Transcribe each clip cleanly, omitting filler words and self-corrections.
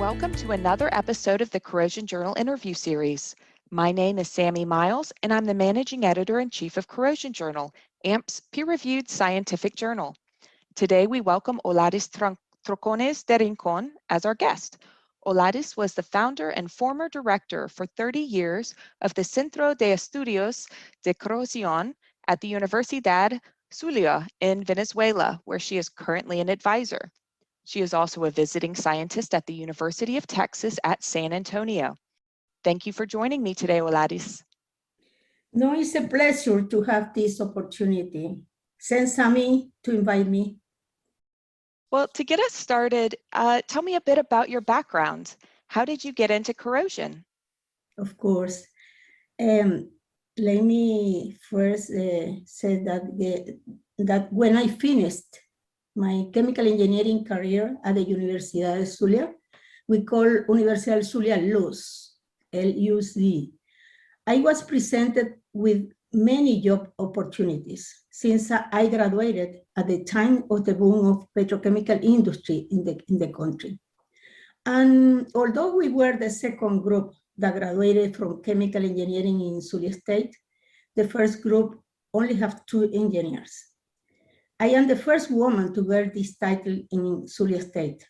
Welcome to another episode of the Corrosion Journal interview series. My name is Sammy Miles, and I'm the Managing Editor-in-Chief of Corrosion Journal, AMP's peer-reviewed scientific journal. Today, we welcome Oladis Troconis de Rincón as our guest. Oladis was the founder and former director for 30 years of the Centro de Estudios de Corrosion at the University of Zulia in Venezuela, where she is currently an advisor. She is also a visiting scientist at the University of Texas at San Antonio. Thank you for joining me today, Oladis. No, it's a pleasure to have this opportunity. Thanks, Sammy, to invite me. Well, to get us started, tell me a bit about your background. How did you get into corrosion? Of course. Let me first say that when I finished my chemical engineering career at the University of Zulia, we call University of Zulia LUZ, L-U-Z. I was presented with many job opportunities since I graduated at the time of the boom of petrochemical industry in the country. And although we were the second group that graduated from chemical engineering in Zulia State, the first group only have 2 engineers. I am the first woman to wear this title in Zulia State.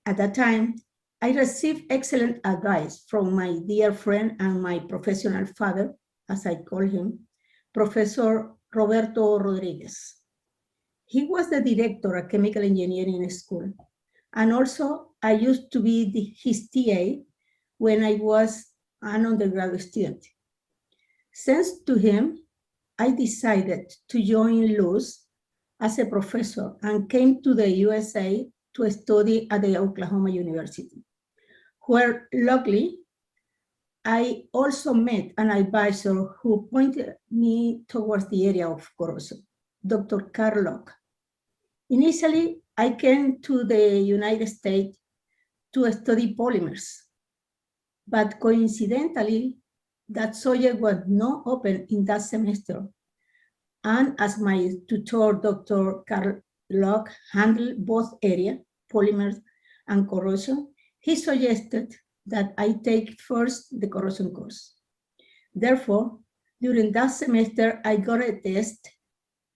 At that time, I received excellent advice from my dear friend and my professional father, as I call him, Professor Roberto Rodriguez. He was the director of chemical engineering school. And also I used to be his TA when I was an undergraduate student. Thanks to him, I decided to join LUZ as a professor and came to the USA to study at the Oklahoma University, where luckily I also met an advisor who pointed me towards the area of corrosion, Dr. Carl Locke. Initially, I came to the United States to study polymers, but coincidentally, that subject was not open in that semester. And as my tutor, Dr. Carl Locke, handled both areas, polymers and corrosion, he suggested that I take first the corrosion course. Therefore, during that semester, I got a test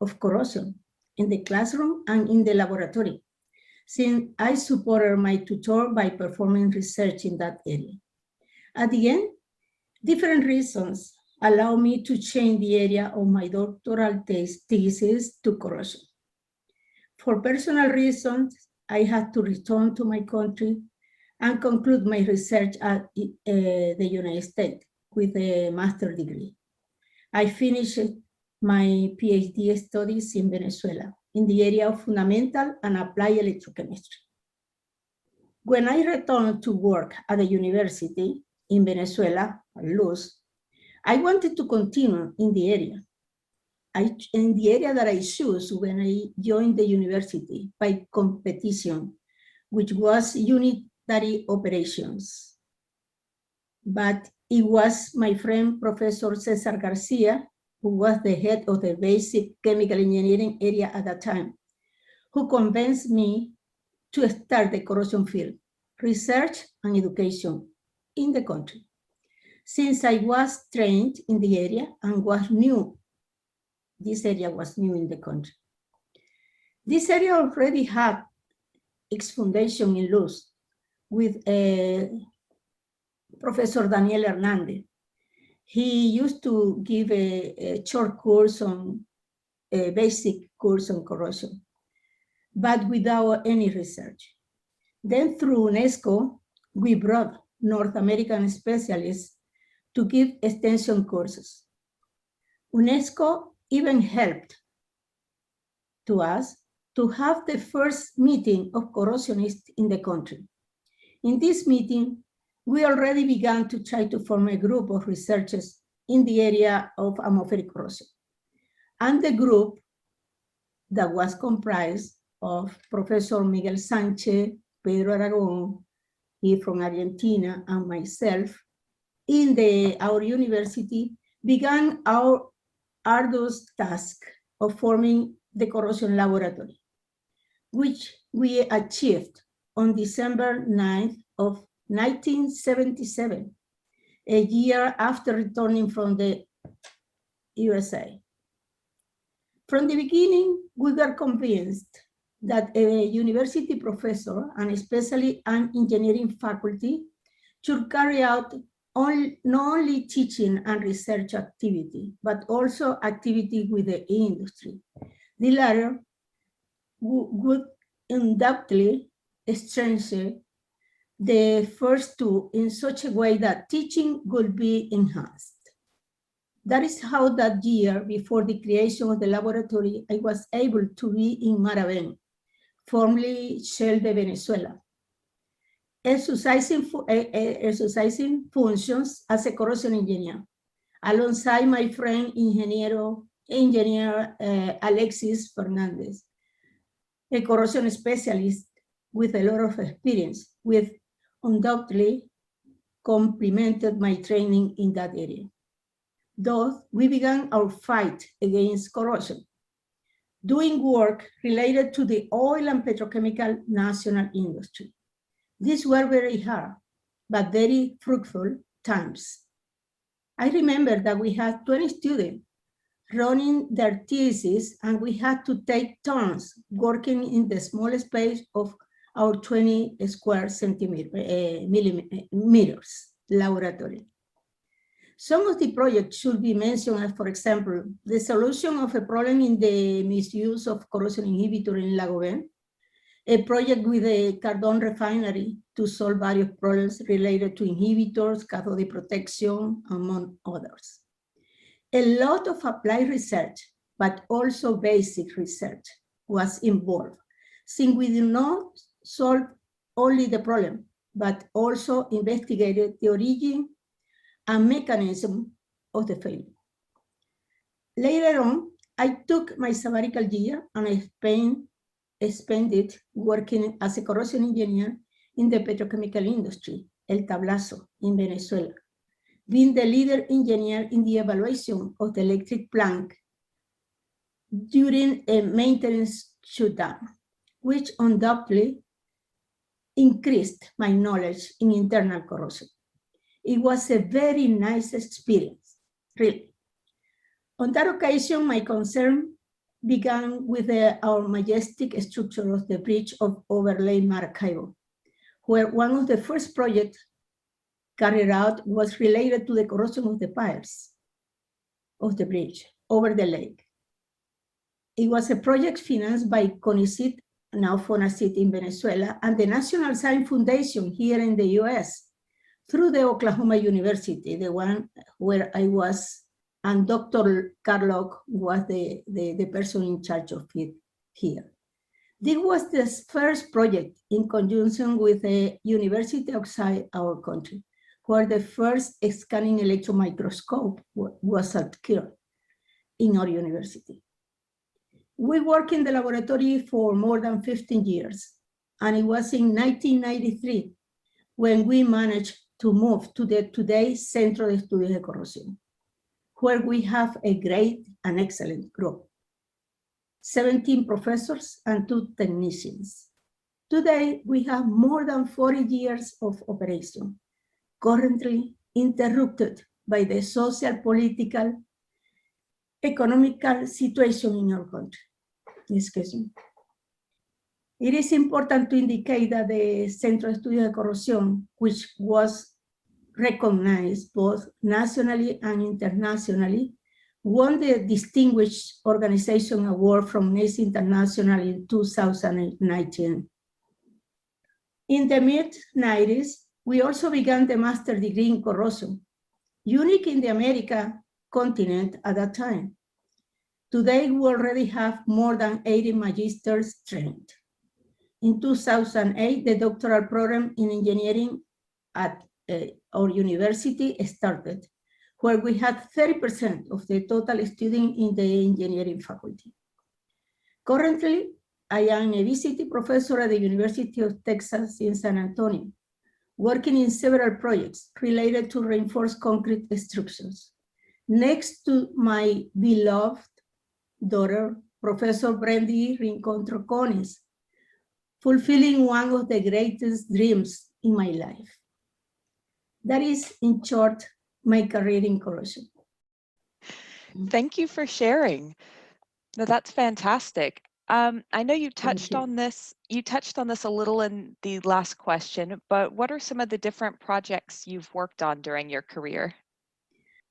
of corrosion in the classroom and in the laboratory, since I supported my tutor by performing research in that area. At the end, different reasons allow me to change the area of my doctoral thesis to corrosion. For personal reasons, I had to return to my country and conclude my research at the United States with a master's degree. I finished my PhD studies in Venezuela in the area of fundamental and applied electrochemistry. When I returned to work at the university in Venezuela, LUZ, I wanted to continue in the area. In the area that I chose when I joined the university by competition, which was unitary operations. But it was my friend, Professor Cesar Garcia, who was the head of the basic chemical engineering area at that time, who convinced me to start the corrosion field, research and education in the country. Since I was trained in the area and was new, this area was new in the country. This area already had its foundation in LUZ with Professor Daniel Hernandez. He used to give a short course on a basic course on corrosion, but without any research. Then through UNESCO, we brought North American specialists to give extension courses. UNESCO even helped to us to have the first meeting of corrosionists in the country. In this meeting, we already began to try to form a group of researchers in the area of atmospheric corrosion. And the group that was comprised of Professor Miguel Sanchez, Pedro Aragon, he from Argentina, and myself, in our university, began our arduous task of forming the corrosion laboratory, which we achieved on December 9th of 1977, a year after returning from the USA. From the beginning, we were convinced that a university professor, and especially an engineering faculty, should carry out not only teaching and research activity, but also activity with the industry. The latter would undoubtedly strengthen the first two in such a way that teaching would be enhanced. That is how that year, before the creation of the laboratory, I was able to be in Maravén, formerly Shell de Venezuela, exercising functions as a corrosion engineer, alongside my friend engineer Alexis Fernandez, a corrosion specialist with a lot of experience, with undoubtedly complemented my training in that area. Thus, we began our fight against corrosion, doing work related to the oil and petrochemical national industry. These were very hard, but very fruitful times. I remember that we had 20 students running their thesis, and we had to take turns working in the small space of our 20 square millimeters laboratory. Some of the projects should be mentioned as, for example, the solution of a problem in the misuse of corrosion inhibitor in Lagobén, a project with a Cardón refinery to solve various problems related to inhibitors, cathode protection, among others. A lot of applied research, but also basic research was involved, since we did not solve only the problem, but also investigated the origin and mechanism of the failure. Later on, I took my sabbatical year and I spent it working as a corrosion engineer in the petrochemical industry, El Tablazo, in Venezuela, being the leader engineer in the evaluation of the electric plant during a maintenance shutdown, which undoubtedly increased my knowledge in internal corrosion. It was a very nice experience, really. On that occasion, my concern began with our majestic structure of the bridge of overlay Maracaibo, where one of the first projects carried out was related to the corrosion of the piers of the bridge over the lake. It was a project financed by CONICYT, now FONACYT in Venezuela, and the National Science Foundation here in the US, through the Oklahoma University, the one where I was, and Dr. Carlock was the person in charge of it here. This was the first project in conjunction with a university outside our country, where the first scanning electron microscope was acquired in our university. We worked in the laboratory for more than 15 years, and it was in 1993 when we managed to move to the today Centro de Estudios de Corrosion, where we have a great and excellent group, 17 professors and 2 technicians. Today, we have more than 40 years of operation, currently interrupted by the social, political, economical situation in our country. Excuse me. It is important to indicate that the Centro de Estudios de Corrosion, which was recognized both nationally and internationally, won the Distinguished Organization Award from NACE International in 2019. In the mid-90s, we also began the master degree in corrosion, unique in the American continent at that time. Today, we already have more than 80 magisters trained. In 2008, the doctoral program in engineering at our university started, where we had 30% of the total students in the engineering faculty. Currently, I am a visiting professor at the University of Texas in San Antonio, working in several projects related to reinforced concrete structures. Next to my beloved daughter, Professor Oladis Troconis fulfilling one of the greatest dreams in my life. That is, in short, my career in corrosion. Thank you for sharing. No, that's fantastic. I know you touched on this. You touched on this a little in the last question, but what are some of the different projects you've worked on during your career?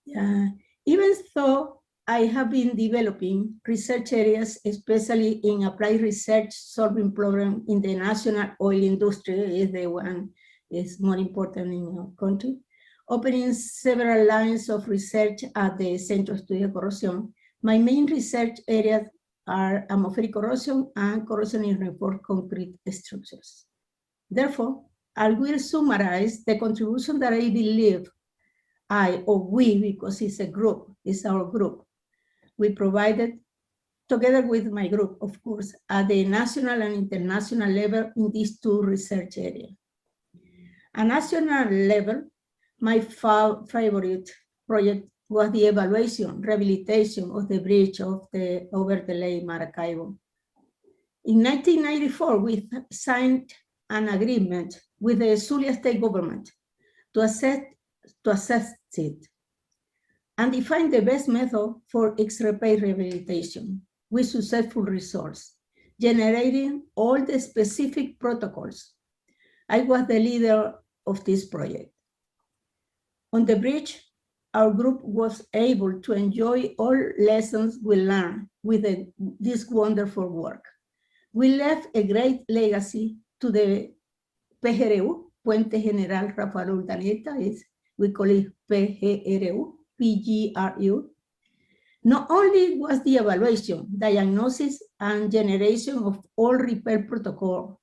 Even though I have been developing research areas, especially in applied research solving problems in the national oil industry, is the one is more important in our country, opening several lines of research at the Centro Estudios de Corrosion. My main research areas are atmospheric corrosion and corrosion in reinforced concrete structures. Therefore, I will summarize the contribution that I believe I or we, because it's a group, it's our group, we provided together with my group, of course, at the national and international level in these two research areas. At national level, my favorite project was the evaluation, rehabilitation of the bridge of the over the Lake Maracaibo. In 1994, we signed an agreement with the Zulia state government to assess it and define the best method for X-repair rehabilitation with successful results, generating all the specific protocols. I was the leader of this project. On the bridge, our group was able to enjoy all lessons we learned with this wonderful work. We left a great legacy to the PGRU, Puente General Rafael Urdaneta, we call it PGRU, PGRU. Not only was the evaluation, diagnosis, and generation of all repair protocol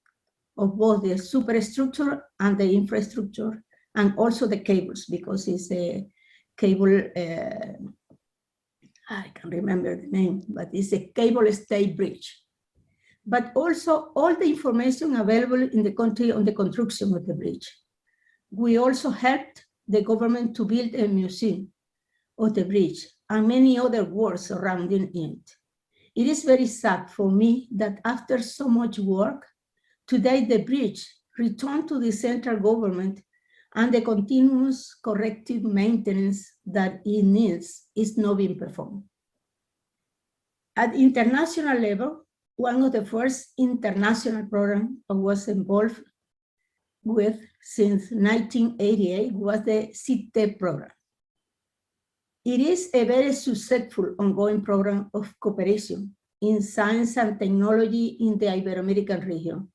of both the superstructure and the infrastructure, and also the cables, because it's a cable, I can't remember the name, but it's a cable stay bridge. But also all the information available in the country on the construction of the bridge. We also helped the government to build a museum of the bridge and many other works surrounding it. It is very sad for me that after so much work, today the bridge returned to the central government and the continuous corrective maintenance that it needs is not being performed. At international level, one of the first international programs I was involved with since 1988 was the CITE program. It is a very successful ongoing program of cooperation in science and technology in the Ibero-American region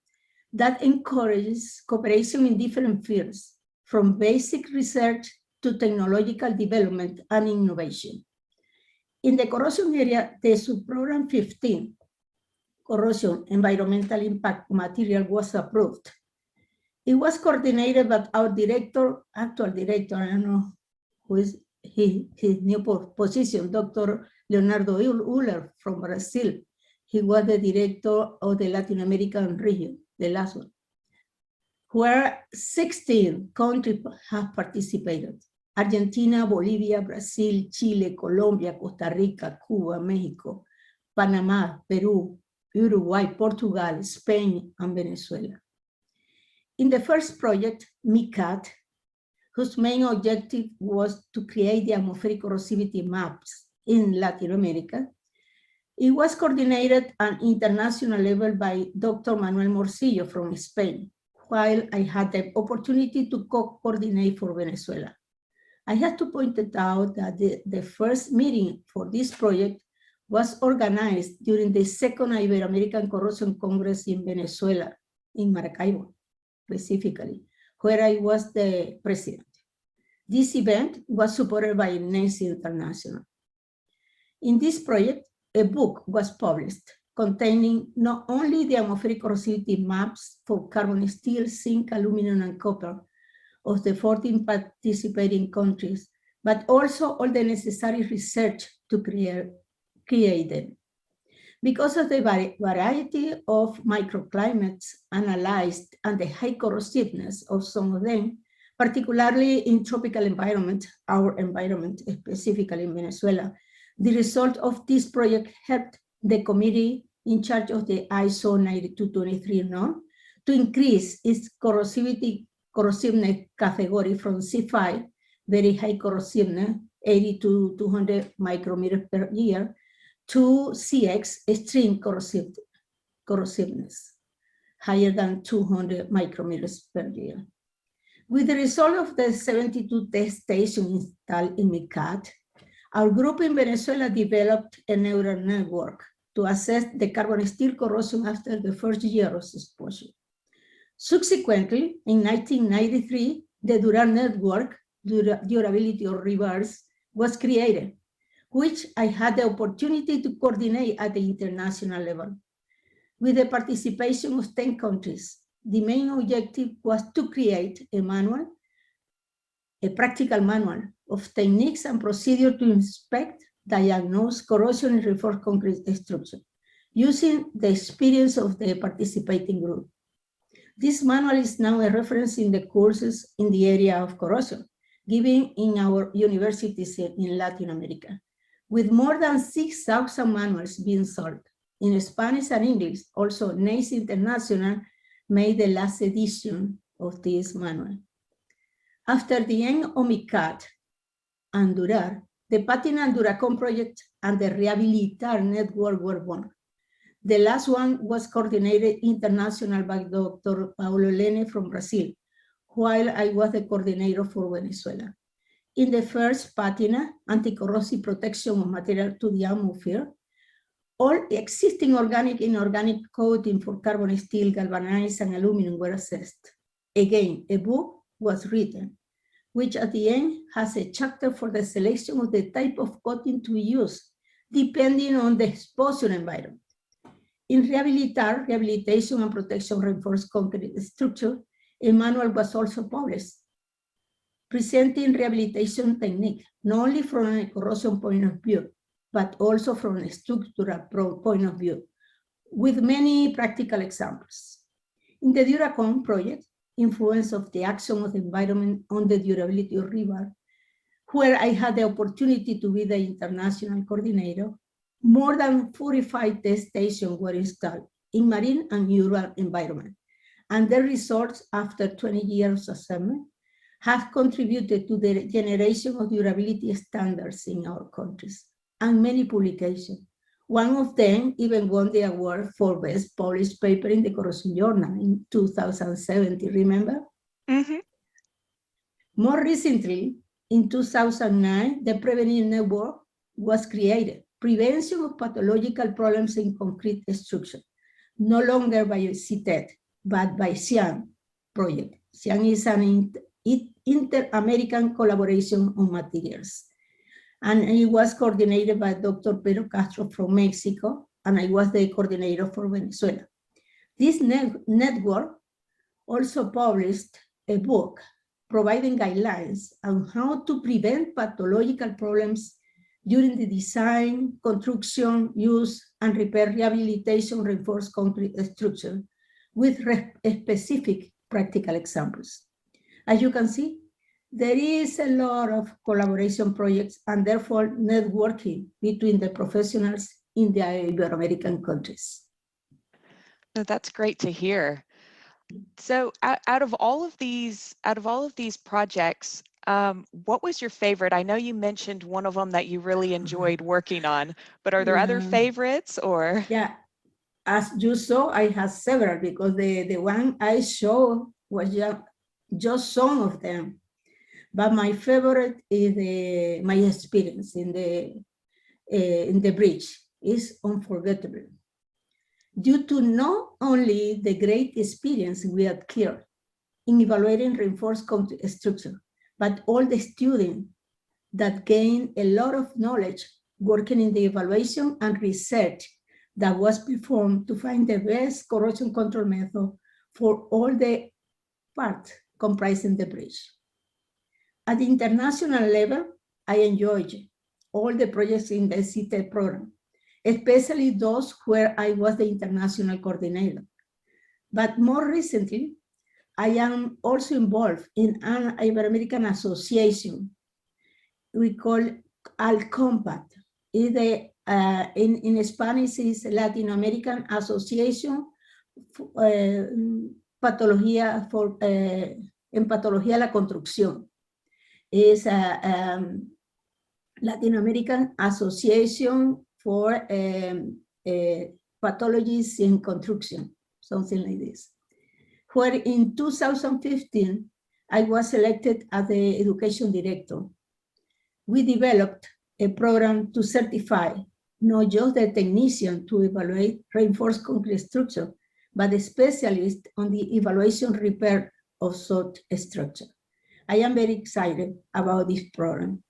that encourages cooperation in different fields, from basic research to technological development and innovation. In the corrosion area, the subprogram 15, corrosion, environmental impact material, was approved. It was coordinated by our director, actual director, I don't know who is his new position, Dr. Leonardo Uller from Brazil. He was the director of the Latin American region, the last one, where 16 countries have participated. Argentina, Bolivia, Brazil, Chile, Colombia, Costa Rica, Cuba, Mexico, Panama, Peru, Uruguay, Portugal, Spain, and Venezuela. In the first project, MICAT, whose main objective was to create the atmospheric corrosivity maps in Latin America, it was coordinated at international level by Dr. Manuel Morcillo from Spain, while I had the opportunity to co-coordinate for Venezuela. I have to point it out that the first meeting for this project was organized during the second Ibero-American Corrosion Congress in Venezuela, in Maracaibo, specifically, where I was the president. This event was supported by NACE International. In this project, a book was published containing not only the atmospheric corrosivity maps for carbon steel, zinc, aluminum, and copper of the 14 participating countries, but also all the necessary research to create them. Because of the variety of microclimates analyzed and the high corrosiveness of some of them, particularly in tropical environment, our environment, specifically in Venezuela, the result of this project helped the committee in charge of the ISO 9223 norm to increase its corrosiveness category from C5, very high corrosiveness, 80 to 200 micrometers per year, to CX, extreme corrosiveness, higher than 200 micrometers per year. With the result of the 72 test stations installed in MICAT, our group in Venezuela developed a neural network to assess the carbon steel corrosion after the first year of exposure. Subsequently, in 1993, the Dural Network, Durability or Reverse, was created, which I had the opportunity to coordinate at the international level. With the participation of 10 countries, the main objective was to create a manual, a practical manual of techniques and procedures to inspect, diagnose corrosion in reinforced concrete structure, using the experience of the participating group. This manual is now a reference in the courses in the area of corrosion, given in our universities in Latin America, with more than 6,000 manuals being sold in Spanish and English. Also, NACE International made the last edition of this manual. After the end of MICAT and Durar, the Patina and Duracon project and the Rehabilitar Network were born. The last one was coordinated international by Dr. Paulo Lene from Brazil, while I was the coordinator for Venezuela. In the first Patina, anti-corrosive protection of material to the atmosphere, all existing organic and inorganic coating for carbon steel, galvanized, and aluminum were assessed. Again, a book was written, which at the end has a chapter for the selection of the type of coating to use, depending on the exposure environment. In Rehabilitar, Rehabilitation and Protection Reinforced Concrete Structure, a manual was also published, presenting rehabilitation technique, not only from a corrosion point of view, but also from a structural point of view, with many practical examples. In the Duracon project, influence of the action of the environment on the durability of rebar, where I had the opportunity to be the international coordinator, more than 45 test stations were installed in marine and urban environment, and the results after 20 years of assessment have contributed to the generation of durability standards in our countries, and many publications. One of them even won the award for best published paper in the Corrosion Journal in 2017, remember? Mm-hmm. More recently, in 2009, the Preventive Network was created, Prevention of Pathological Problems in Concrete Structure, no longer by CITED, but by CIAN project. CIAN is an inter-American collaboration on materials. And it was coordinated by Dr. Pedro Castro from Mexico, and I was the coordinator for Venezuela. This network also published a book providing guidelines on how to prevent pathological problems during the design, construction, use, and repair rehabilitation reinforced concrete structure with specific practical examples. As you can see, there is a lot of collaboration projects and therefore networking between the professionals in the Ibero-American countries. That's great to hear. So out of all of these projects, what was your favorite? I know you mentioned one of them that you really enjoyed working on, but are there other favorites or? Yeah, as you saw, I have several because the one I showed was just some of them. But my favorite is my experience in the bridge. Is unforgettable. Due to not only the great experience we had here in evaluating reinforced concrete structure, but all the students that gained a lot of knowledge working in the evaluation and research that was performed to find the best corrosion control method for all the parts comprising the bridge. At the international level, I enjoyed all the projects in the CITED program, especially those where I was the international coordinator. But more recently, I am also involved in an Ibero-American association we call ALCOMPAT. In Spanish is Latin American Association patología en patología de la construcción. Es Latin American Association for Pathologies in Construction, something like this. Where in 2015, I was elected as the education director. We developed a program to certify not just the technician to evaluate reinforced concrete structure, but the specialist on the evaluation repair of such structure. I am very excited about this program.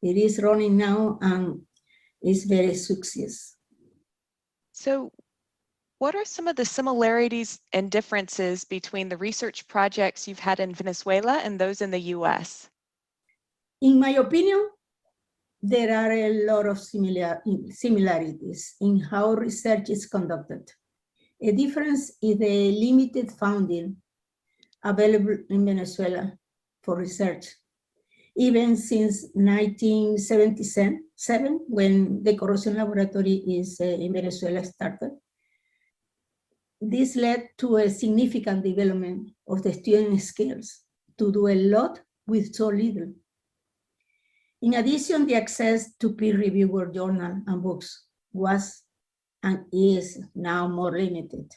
It is running now and is very success. So what are some of the similarities and differences between the research projects you've had in Venezuela and those in the US? In my opinion, there are a lot of similarities in how research is conducted. A difference is the limited funding available in Venezuela for research. Even since 1977, when the corrosion laboratory in Venezuela started, this led to a significant development of the student skills to do a lot with so little. In addition, the access to peer-reviewed journals and books was and is now more limited.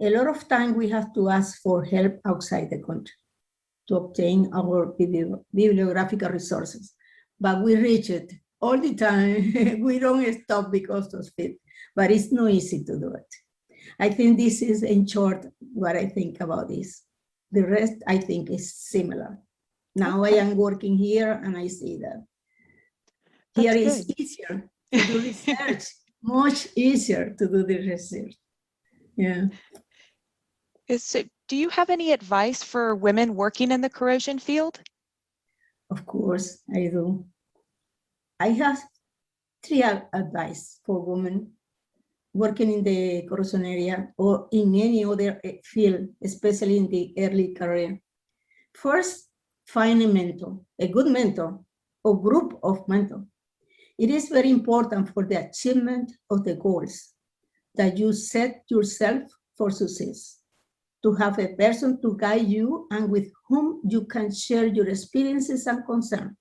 A lot of time we have to ask for help outside the country to obtain our bibliographical resources, but we reach it all the time. We don't stop because of it, but it's not easy to do it. I think this is, in short, what I think about this. The rest, I think, is similar. Now Okay. I am working here and I see that. Here is easier to do research, much easier to do the research. Yeah. So, do you have any advice for women working in the corrosion field? Of course, I do. I have three advice for women working in the corrosion area or in any other field, especially in the early career. First, find a mentor, a good mentor or group of mentors. It is very important for the achievement of the goals that you set yourself for success, to have a person to guide you and with whom you can share your experiences and concerns,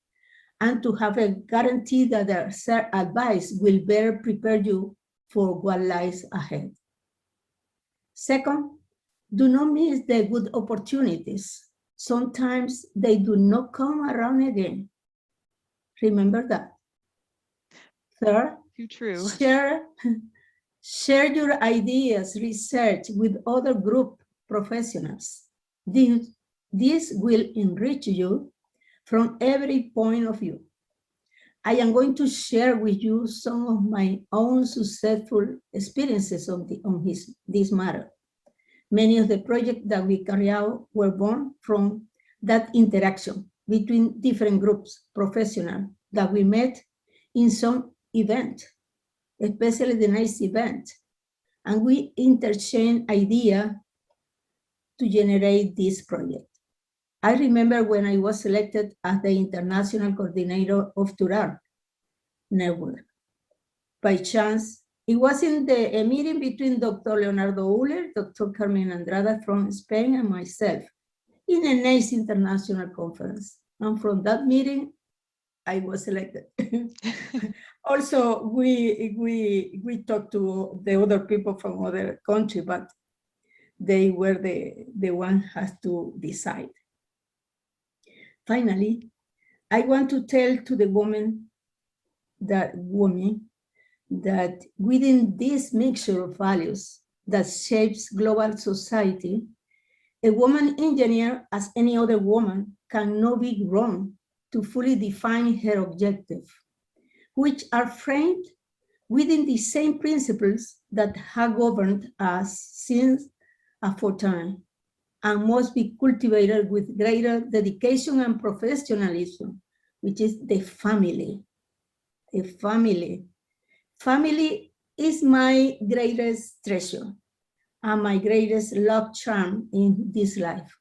and to have a guarantee that their advice will better prepare you for what lies ahead. Second, do not miss the good opportunities. Sometimes they do not come around again. Remember that. Third, Too true. share your ideas, research with other group professionals. This will enrich you from every point of view. I am going to share with you some of my own successful experiences on this matter. Many of the projects that we carry out were born from that interaction between different groups, professionals, that we met in some event, especially the nice event, and we interchange ideas to generate this project. I remember when I was selected as the international coordinator of Turar network. By chance, it was in a meeting between Dr. Leonardo Uller, Dr. Carmen Andrada from Spain, and myself in a nice international conference. And from that meeting, I was elected. Also, we talked to the other people from other countries, but they were the one has to decide. Finally, I want to tell to the woman that within this mixture of values that shapes global society, a woman engineer, as any other woman, cannot be wrong to fully define her objective, which are framed within the same principles that have governed us since aforetime, and must be cultivated with greater dedication and professionalism, which is the family. The family. Family is my greatest treasure and my greatest love charm in this life.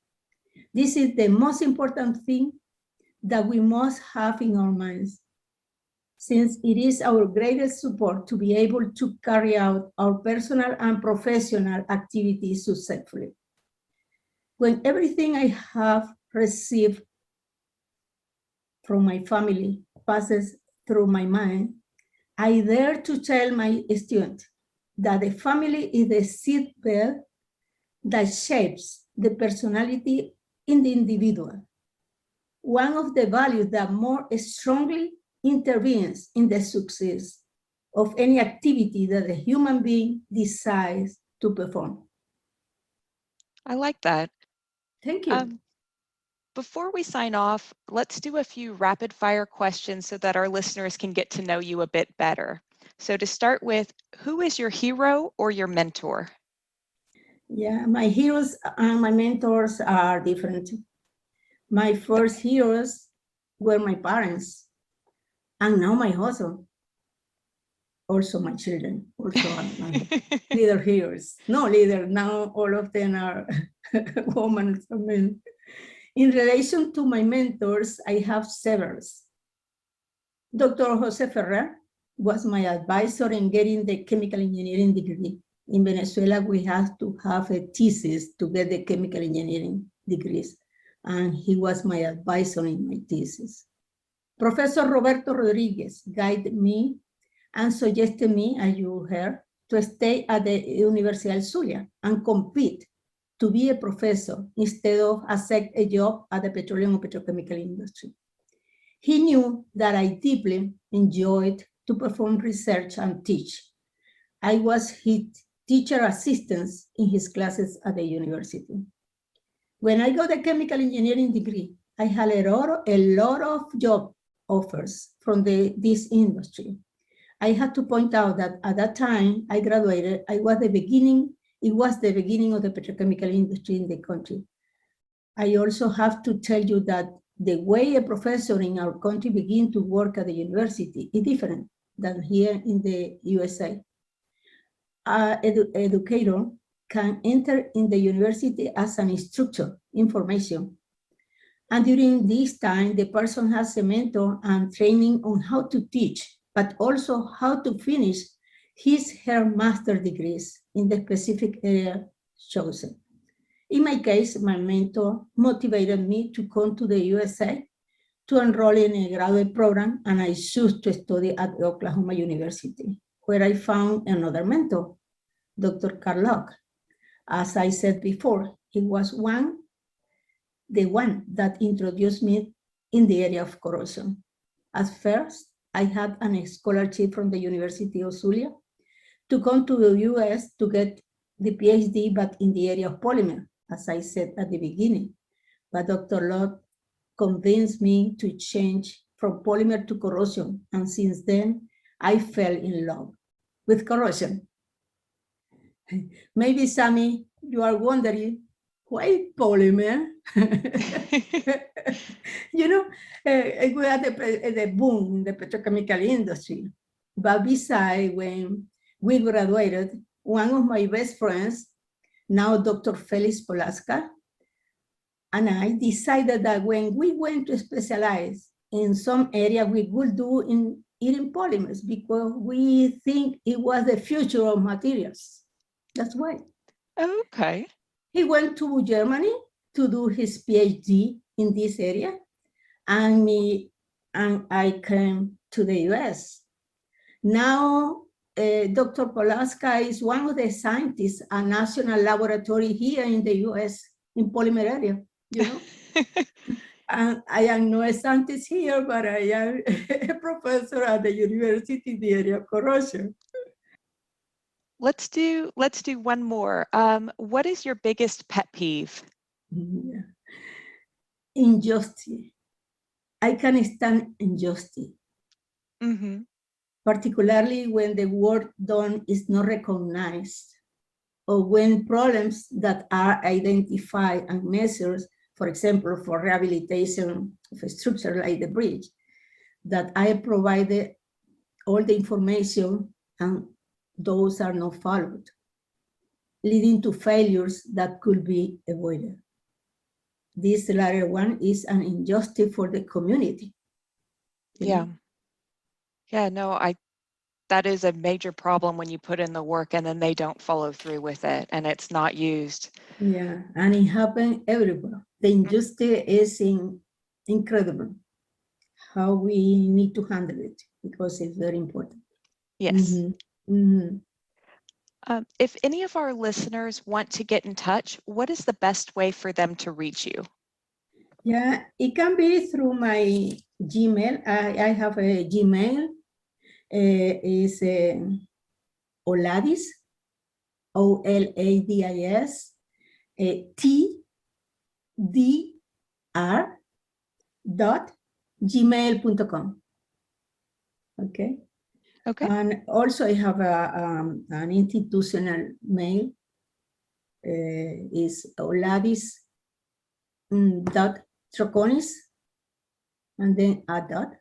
This is the most important thing that we must have in our minds, since it is our greatest support to be able to carry out our personal and professional activities successfully. When everything I have received from my family passes through my mind, I dare to tell my student that the family is the seedbed that shapes the personality in the individual. One of the values that more strongly intervenes in the success of any activity that a human being decides to perform. I like that. Thank you. Before we sign off, let's do a few rapid fire questions so that our listeners can get to know you a bit better. So to start with, who is your hero or your mentor? Yeah, my heroes and my mentors are different. My first heroes were my parents, and now my husband, also my children, also are my leader heroes. No leader, now all of them are women or men. In relation to my mentors, I have several. Dr. Jose Ferrer was my advisor in getting the chemical engineering degree. In Venezuela, we have to have a thesis to get the chemical engineering degrees, and he was my advisor in my thesis. Professor Roberto Rodriguez guided me and suggested me, as you heard, to stay at the University of Zulia and compete to be a professor instead of accept a job at the petroleum or petrochemical industry. He knew that I deeply enjoyed to perform research and teach. I was his teacher assistant in his classes at the university. When I got a chemical engineering degree, I had a lot of job offers from this industry. I had to point out that at that time I graduated, it was the beginning of the petrochemical industry in the country. I also have to tell you that the way a professor in our country begins to work at the university is different than here in the USA. An educator can enter in the university as an instructor in formation. And during this time, the person has a mentor and training on how to teach, but also how to finish her master degrees in the specific area chosen. In my case, my mentor motivated me to come to the USA to enroll in a graduate program, and I chose to study at Oklahoma University, where I found another mentor, Dr. Carl Locke. As I said before, he was the one that introduced me in the area of corrosion. At first, I had a scholarship from the University of Zulia to come to the US to get the PhD, but in the area of polymer, as I said at the beginning. But Dr. Locke convinced me to change from polymer to corrosion, and since then, I fell in love with corrosion. Maybe, Sammy, you are wondering, why polymer? You know, we had the boom in the petrochemical industry. But besides, when we graduated, one of my best friends, now Dr. Felix Polaska, and I decided that when we went to specialize in some area, we would do in polymers because we think it was the future of materials. That's why. Okay. He went to Germany to do his PhD in this area, and I came to the US. Now, Dr. Polaska is one of the scientists at National Laboratory here in the US in polymer area, you know. And I am no scientist here, but I am a professor at the university in the area of corrosion. Let's do one more. What is your biggest pet peeve? Yeah. Injustice. I can stand injustice. Mm-hmm. Particularly when the work done is not recognized, or when problems that are identified and measured, for example, for rehabilitation of a structure like the bridge, that I provided all the information and those are not followed, leading to failures that could be avoided. This latter one is an injustice for the community. Yeah. Yeah, no, that is a major problem when you put in the work and then they don't follow through with it and it's not used. Yeah, and it happens everywhere. The injustice is incredible. How we need to handle it because it's very important. Yes. Mhm. If any of our listeners want to get in touch, what is the best way for them to reach you? Yeah, it can be through my Gmail. I have a Gmail. Is Oladis, Oladis, tdr.gmail.com. Okay. Okay. And also I have an institutional mail. Is Oladis Troconis, and then a dot,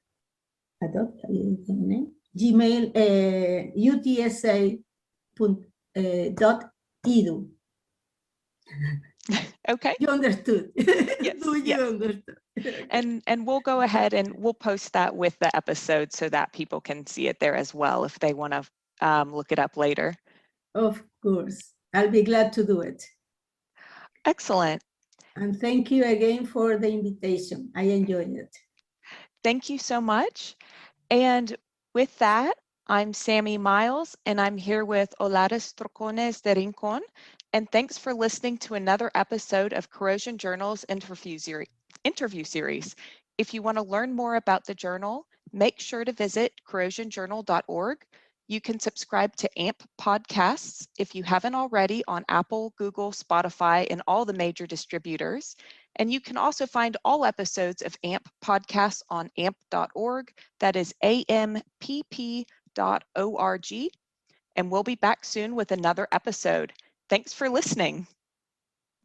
Gmail, UTSA .edu. Okay. You understood? Yes. Do you Yes. understand? Okay. And we'll go ahead and we'll post that with the episode so that people can see it there as well if they want to look it up later. Of course. I'll be glad to do it. Excellent. And thank you again for the invitation. I enjoyed it. Thank you so much. And with that, I'm Sammy Miles, and I'm here with Oladis Troconis de Rincón. And thanks for listening to another episode of Corrosion Journal's interview series. If you want to learn more about the journal, make sure to visit corrosionjournal.org. You can subscribe to AMP podcasts if you haven't already on Apple, Google, Spotify, and all the major distributors. And you can also find all episodes of AMP podcasts on amp.org. That is ampp.org. And we'll be back soon with another episode. Thanks for listening.